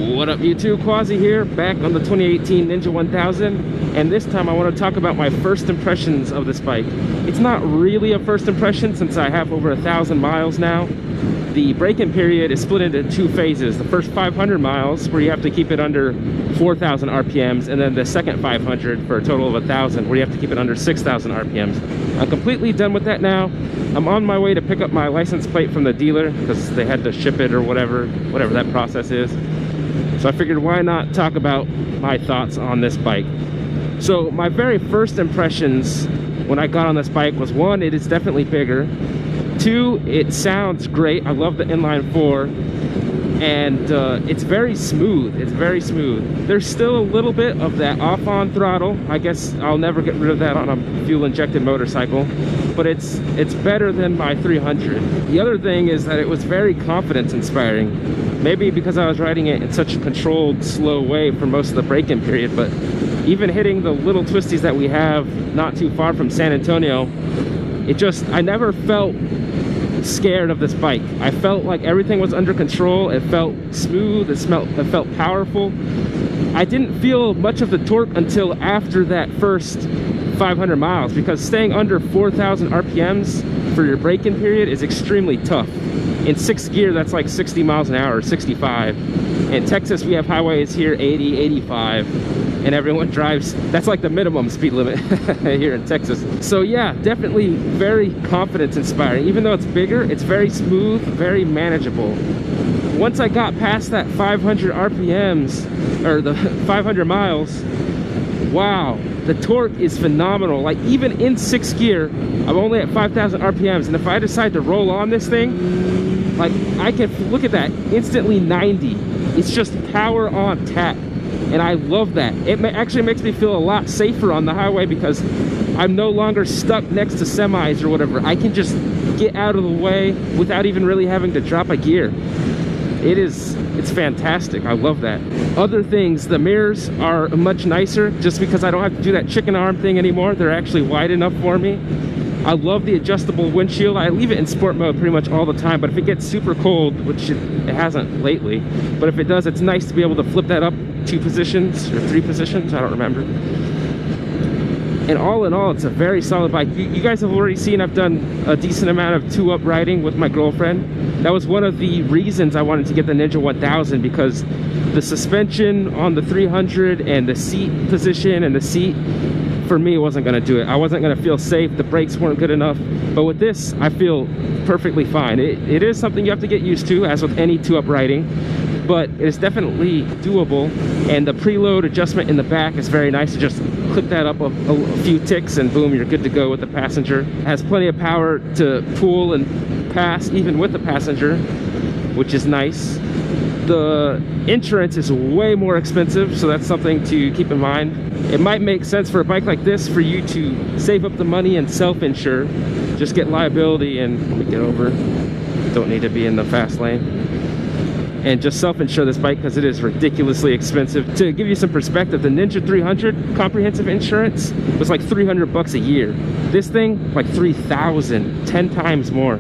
What up YouTube, Quasi here, back on the 2018 Ninja 1000, and this time I want to talk about my first impressions of this bike. It's not really a first impression since I have over 1,000 miles now. The break-in period is split into two phases. The first 500 miles where you have to keep it under 4,000 RPMs, and then the second 500 for a total of 1,000 where you have to keep it under 6,000 RPMs. I'm completely done with that now. I'm on my way to pick up my license plate from the dealer because they had to ship it or whatever that process is. So I figured why not talk about my thoughts on this bike. So my very first impressions when I got on this bike was, one, it is definitely bigger. Two, it sounds great. I love the inline four, and it's very smooth. It's very smooth. There's still a little bit of that off-on throttle. I guess I'll never get rid of that on a fuel-injected motorcycle, but it's better than my 300. The other thing is that it was very confidence-inspiring. Maybe because I was riding it in such a controlled, slow way for most of the break-in period, but even hitting the little twisties that we have not too far from San Antonio, I never felt scared of this bike. I felt like everything was under control. It felt smooth. It felt powerful. I didn't feel much of the torque until after that first 500 miles, because staying under 4,000 RPMs for your break-in period is extremely tough. In 6th gear, that's like 60 miles an hour, 65. In Texas, we have highways here 80, 85, and everyone drives. That's like the minimum speed limit here in Texas. So yeah, definitely very confidence inspiring. Even though it's bigger, it's very smooth, very manageable. Once I got past that 500 RPMs, or the 500 miles, wow, the torque is phenomenal. Like even in 6th gear, I'm only at 5,000 RPMs, and if I decide to roll on this thing, like I can, look at that, instantly 90. It's just power on tap, and I love that. It actually makes me feel a lot safer on the highway because I'm no longer stuck next to semis or whatever. I can just get out of the way without even really having to drop a gear. It's fantastic. I love that. Other things, the mirrors are much nicer just because I don't have to do that chicken arm thing anymore. They're actually wide enough for me. I love the adjustable windshield. I leave it in sport mode pretty much all the time, but if it gets super cold, which it hasn't lately, but if it does, it's nice to be able to flip that up 2 positions or 3 positions, I don't remember. And all in all, it's a very solid bike. You guys have already seen I've done a decent amount of 2-up riding with my girlfriend. That was one of the reasons I wanted to get the Ninja 1000, because the suspension on the 300 and the seat position and the seat, for me, wasn't going to do it. I wasn't going to feel safe. The brakes weren't good enough. But with this, I feel perfectly fine. It is something you have to get used to, as with any 2-up riding, but it's definitely doable. And the preload adjustment in the back is very nice. To just click that up a few ticks and boom, you're good to go with the passenger. It has plenty of power to pull and pass even with the passenger, which is nice. The insurance is way more expensive, so that's something to keep in mind. It might make sense for a bike like this for you to save up the money and self-insure. Just get liability and, let me get over, don't need to be in the fast lane, and just self-insure this bike because it is ridiculously expensive. To give you some perspective, the Ninja 300 comprehensive insurance was like 300 bucks a year. This thing, like 3,000, 10 times more.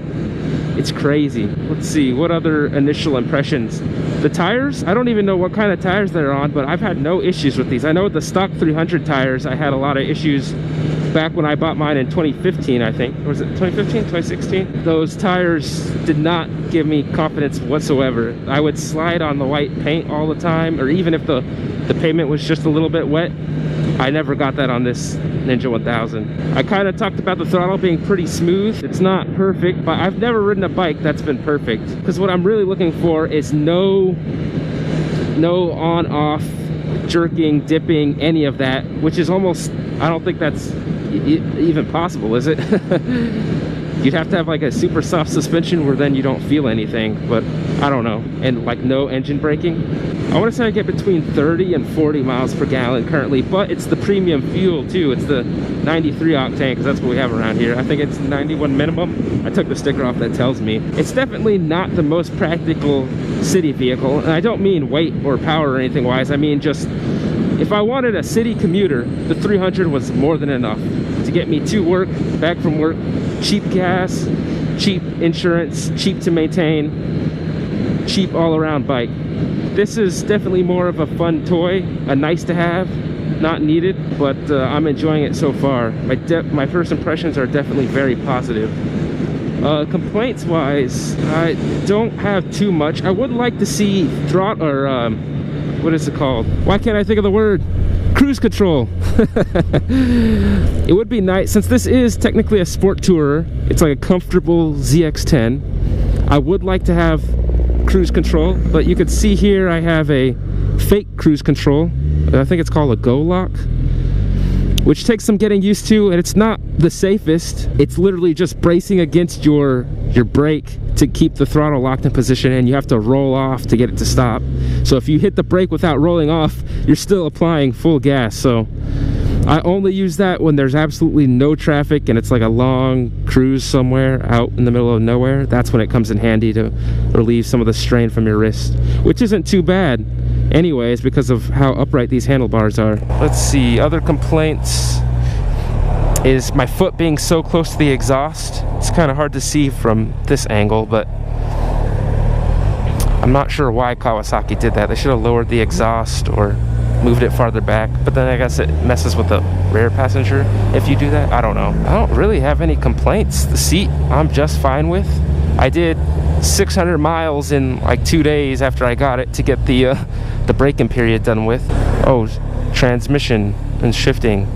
It's crazy. Let's see, what other initial impressions? The tires, I don't even know what kind of tires they're on, but I've had no issues with these. I know with the stock 300 tires, I had a lot of issues back when I bought mine in 2015, I think. Or was it 2015, 2016? Those tires did not give me confidence whatsoever. I would slide on the white paint all the time, or even if the pavement was just a little bit wet. I never got that on this Ninja 1000. I kind of talked about the throttle being pretty smooth. It's not perfect, but I've never ridden a bike that's been perfect, because what I'm really looking for is no on-off jerking, dipping, any of that, which is almost, I don't think that's even possible, is it? You'd have to have like a super soft suspension where then you don't feel anything, but I don't know. And like no engine braking. I want to say I get between 30 and 40 miles per gallon currently, but it's the premium fuel too. It's the 93 octane, because that's what we have around here. I think it's 91 minimum. I took the sticker off that tells me. It's definitely not the most practical city vehicle, and I don't mean weight or power or anything wise. I mean just, if I wanted a city commuter, the 300 was more than enough to get me to work, back from work. Cheap gas, cheap insurance, cheap to maintain, cheap all-around bike. This is definitely more of a fun toy, a nice to have, not needed, but I'm enjoying it so far. My first impressions are definitely very positive. Complaints wise, I don't have too much. I would like to see throttle, or what is it called? Why can't I think of the word? Cruise control. It would be nice, since this is technically a sport tourer, it's like a comfortable ZX10. I would like to have cruise control, but you could see here I have a fake cruise control. I think it's called a Go Lock, which takes some getting used to, and it's not the safest. It's literally just bracing against your brake to keep the throttle locked in position, and you have to roll off to get it to stop. So if you hit the brake without rolling off, you're still applying full gas. So I only use that when there's absolutely no traffic and it's like a long cruise somewhere out in the middle of nowhere. That's when it comes in handy to relieve some of the strain from your wrist, which isn't too bad anyways because of how upright these handlebars are. Let's see, other complaints is my foot being so close to the exhaust. It's kind of hard to see from this angle, but I'm not sure why Kawasaki did that. They should have lowered the exhaust or moved it farther back, but then I guess it messes with the rear passenger if you do that. I don't know. I don't really have any complaints. The seat I'm just fine with. I did 600 miles in like 2 days after I got it to get the braking period done with. Oh, transmission and shifting.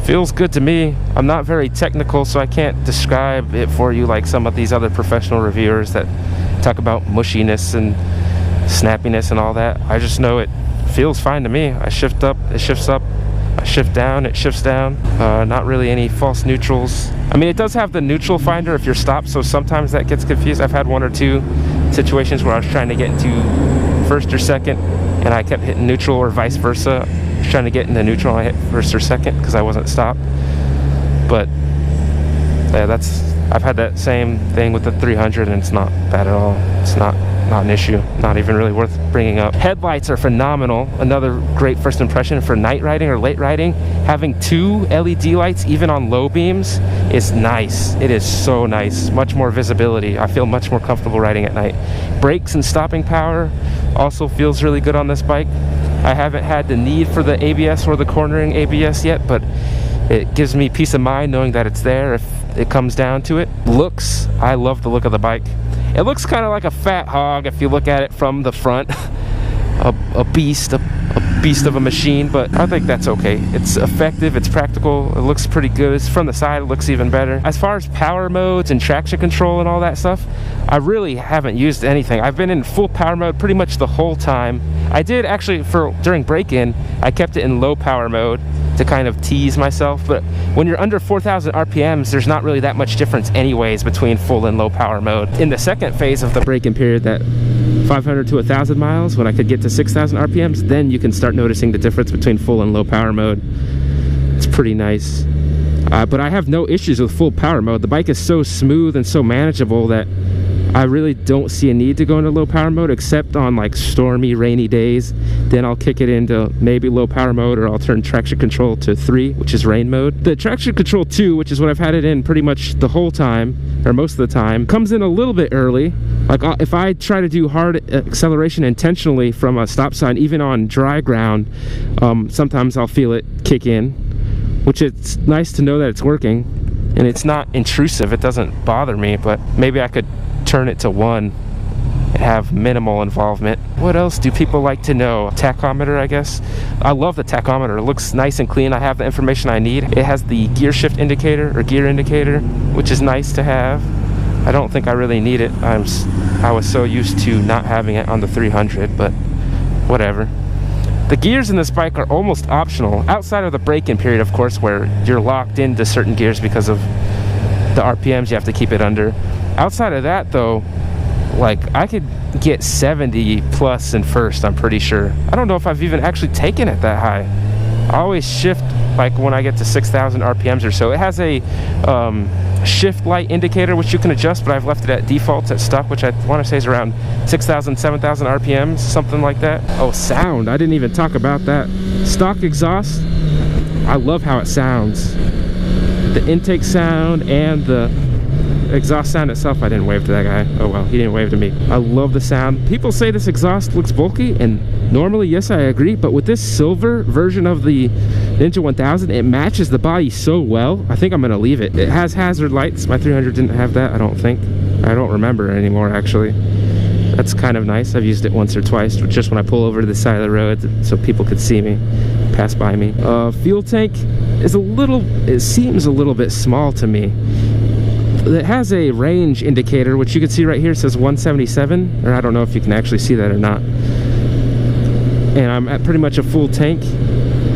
Feels good to me. I'm not very technical, so I can't describe it for you like some of these other professional reviewers that talk about mushiness and snappiness and all that. I just know it feels fine to me. I shift up, it shifts up. I shift down, it shifts down. Not really any false neutrals. I mean, it does have the neutral finder if you're stopped, so sometimes that gets confused. I've had 1 or 2 situations where I was trying to get into first or second and I kept hitting neutral, or vice versa. I was trying to get into neutral and I hit first or second because I wasn't stopped. But yeah, I've had that same thing with the 300 and it's not bad at all. It's not an issue, not even really worth bringing up. Headlights are phenomenal. Another great first impression for night riding or late riding. Having 2 LED lights even on low beams is nice. It is so nice. Much more visibility. I feel much more comfortable riding at night. Brakes and stopping power also feels really good on this bike. I haven't had the need for the ABS or the cornering ABS yet, but it gives me peace of mind knowing that it's there if it comes down to it. Looks, I love the look of the bike. It looks kind of like a fat hog if you look at it from the front. a beast of a machine, but I think that's okay. It's effective, it's practical, it looks pretty good. From the side, it looks even better. As far as power modes and traction control and all that stuff, I really haven't used anything. I've been in full power mode pretty much the whole time. I did actually, during break-in, I kept it in low power mode to kind of tease myself, but when you're under 4,000 RPMs, there's not really that much difference anyways between full and low power mode. In the second phase of the break-in period, that 500 to 1,000 miles, when I could get to 6,000 RPMs, then you can start noticing the difference between full and low power mode. It's pretty nice. But I have no issues with full power mode. The bike is so smooth and so manageable that I really don't see a need to go into low power mode, except on like stormy, rainy days. Then I'll kick it into maybe low power mode, or I'll turn traction control to 3, which is rain mode. The traction control 2, which is what I've had it in pretty much the whole time, or most of the time, comes in a little bit early. Like if I try to do hard acceleration intentionally from a stop sign, even on dry ground, sometimes I'll feel it kick in, which it's nice to know that it's working. And it's not intrusive, it doesn't bother me, but maybe I could turn it to 1 and have minimal involvement. What else do people like to know? Tachometer, I guess. I love the tachometer. It looks nice and clean. I have the information I need. It has the gear shift indicator or gear indicator, which is nice to have. I don't think I really need it. I was so used to not having it on the 300, but whatever. The gears in this bike are almost optional, outside of the break-in period, of course, where you're locked into certain gears because of the RPMs you have to keep it under. Outside of that, though, like, I could get 70 plus in first, I'm pretty sure. I don't know if I've even actually taken it that high. I always shift, like, when I get to 6,000 RPMs or so. It has a shift light indicator, which you can adjust, but I've left it at default at stock, which I want to say is around 6,000, 7,000 RPMs, something like that. Oh, sound. I didn't even talk about that. Stock exhaust, I love how it sounds. The intake sound and the exhaust sound itself, I didn't wave to that guy. Oh well, he didn't wave to me. I love the sound. People say this exhaust looks bulky, and normally, yes, I agree, but with this silver version of the Ninja 1000, it matches the body so well. I think I'm gonna leave it. It has hazard lights. My 300 didn't have that, I don't think. I don't remember anymore, actually. That's kind of nice. I've used it once or twice, just when I pull over to the side of the road so people could see me, pass by me. Fuel tank is it seems a little bit small to me. It has a range indicator, which you can see right here. It says 177, or I don't know if you can actually see that or not. And I'm at pretty much a full tank.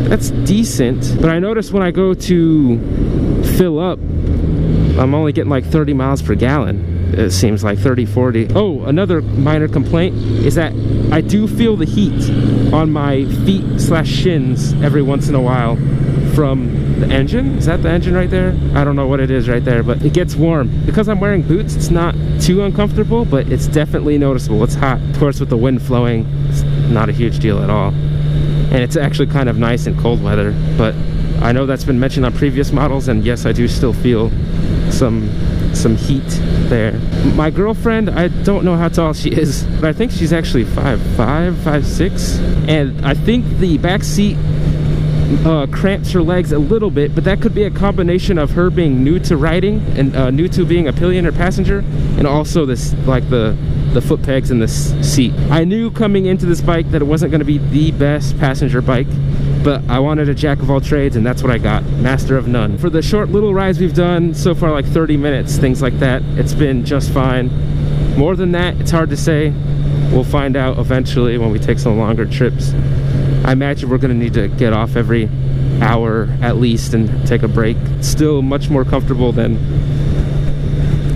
That's decent, but I notice when I go to fill up, I'm only getting like 30 miles per gallon. It seems like 30, 40. Oh, another minor complaint is that I do feel the heat on my feet / shins every once in a while from the engine. Is that the engine right there? I don't know what it is right there, but it gets warm. Because I'm wearing boots, it's not too uncomfortable, but it's definitely noticeable. It's hot. Of course, with the wind flowing, it's not a huge deal at all. And it's actually kind of nice in cold weather, but I know that's been mentioned on previous models, and yes, I do still feel some heat there. My girlfriend, I don't know how tall she is, but I think she's actually 5'5", 5'6", and I think the back seat cramps her legs a little bit, but that could be a combination of her being new to riding and new to being a pillion or passenger, and also this, like the foot pegs in this seat. I knew coming into this bike that it wasn't going to be the best passenger bike, but I wanted a jack of all trades, and that's what I got, master of none. For the short little rides we've done so far, like 30 minutes, things like that, it's been just fine. More than that, it's hard to say. We'll find out eventually when we take some longer trips. I imagine we're gonna need to get off every hour at least and take a break. It's still much more comfortable than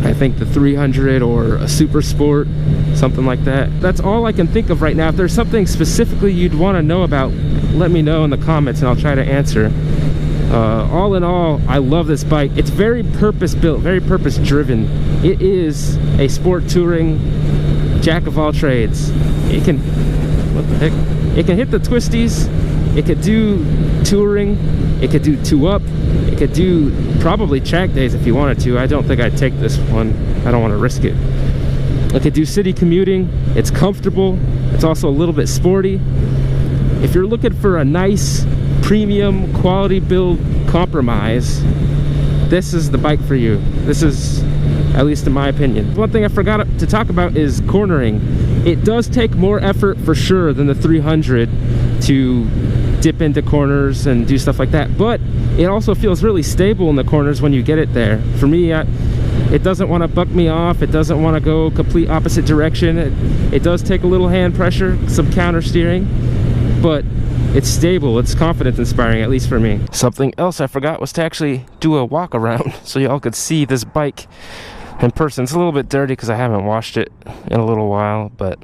I think the 300 or a Super Sport, something like that. That's all I can think of right now. If there's something specifically you'd want to know about, let me know in the comments and I'll try to answer. All in all, I love this bike. It's very purpose-built, very purpose-driven. It is a sport touring jack of all trades. It can, what the heck? It can hit the twisties. It could do touring. It could do two-up. It could do probably track days if you wanted to. I don't think I'd take this one. I don't want to risk it. It could do city commuting. It's comfortable. It's also a little bit sporty. If you're looking for a nice premium quality build compromise, this is the bike for you. This is, at least in my opinion. One thing I forgot to talk about is cornering. It does take more effort for sure than the 300 to dip into corners and do stuff like that, but it also feels really stable in the corners when you get it there. For me, it doesn't want to buck me off. It doesn't want to go complete opposite direction. It does take a little hand pressure, some counter steering, but it's stable. It's confidence inspiring, at least for me. Something else I forgot was to actually do a walk around so y'all could see this bike in person. It's a little bit dirty because I haven't washed it in a little while, but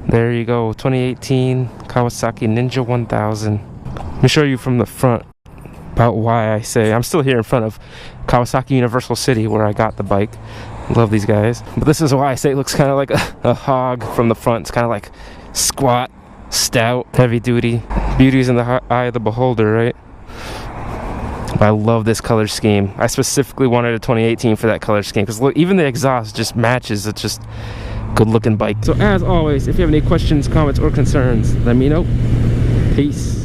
there you go, 2018 Kawasaki Ninja 1000. Let me show you from the front about why I say I'm still here in front of Kawasaki Universal City where I got the bike. Love these guys. But this is why I say it looks kind of like a hog from the front. It's kind of like squat, stout, heavy duty. Beauty's in the eye of the beholder, right? But I love this color scheme. I specifically wanted a 2018 for that color scheme because look, even the exhaust just matches. It's just good looking bike. So as always, if you have any questions, comments, or concerns, let me know. Peace.